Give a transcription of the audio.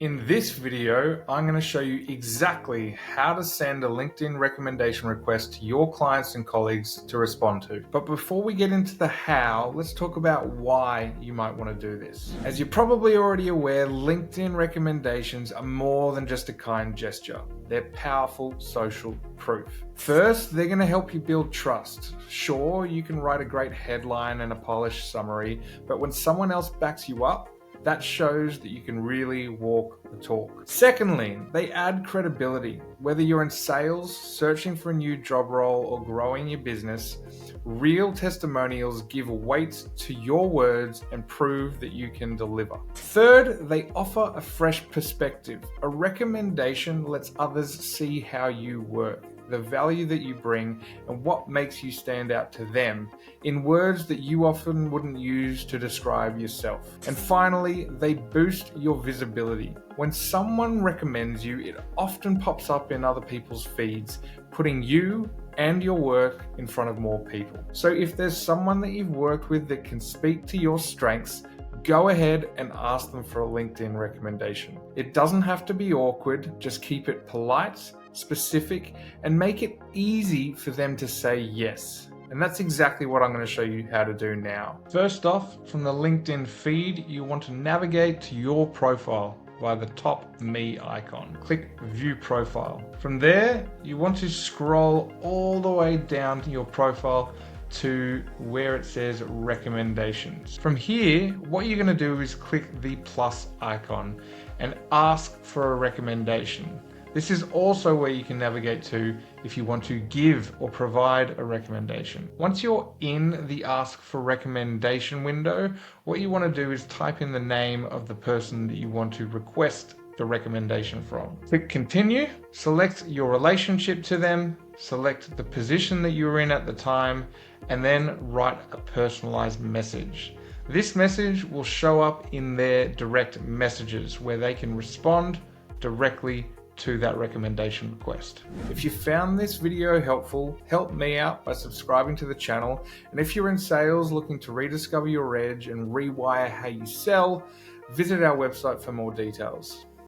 In this video, I'm going to show you exactly how to send a LinkedIn recommendation request to your clients and colleagues to respond to. But before we get into the how, let's talk about why you might want to do this. As you're probably already aware, LinkedIn recommendations are more than just a kind gesture. They're powerful social proof. First, they're going to help you build trust. Sure, you can write a great headline and a polished summary, but when someone else backs you up, that shows that you can really walk the talk. Secondly, they add credibility. Whether you're in sales, searching for a new job role, or growing your business, real testimonials give weight to your words and prove that you can deliver. Third, they offer a fresh perspective. A recommendation lets others see how you work, the value that you bring, and what makes you stand out to them in words that you often wouldn't use to describe yourself. And finally, they boost your visibility. When someone recommends you, it often pops up in other people's feeds, putting you and your work in front of more people. So if there's someone that you've worked with that can speak to your strengths, go ahead and ask them for a LinkedIn recommendation. It doesn't have to be awkward, just keep it polite, specific, and make it easy for them to say yes. And that's exactly what I'm going to show you how to do now. First off, from the LinkedIn feed, you want to navigate to your profile via the top Me icon. Click View Profile. From there, you want to scroll all the way down to your profile to where it says recommendations. From here, what you're going to do is click the plus icon and ask for a recommendation. This is also where you can navigate to if you want to give or provide a recommendation. Once you're in the Ask for Recommendation window, what you want to do is type in the name of the person that you want to request the recommendation from. Click Continue, select your relationship to them, select the position that you're in at the time, and then write a personalized message. This message will show up in their direct messages where they can respond directly to that recommendation request. If you found this video helpful, help me out by subscribing to the channel. And if you're in sales looking to rediscover your edge and rewire how you sell, visit our website for more details.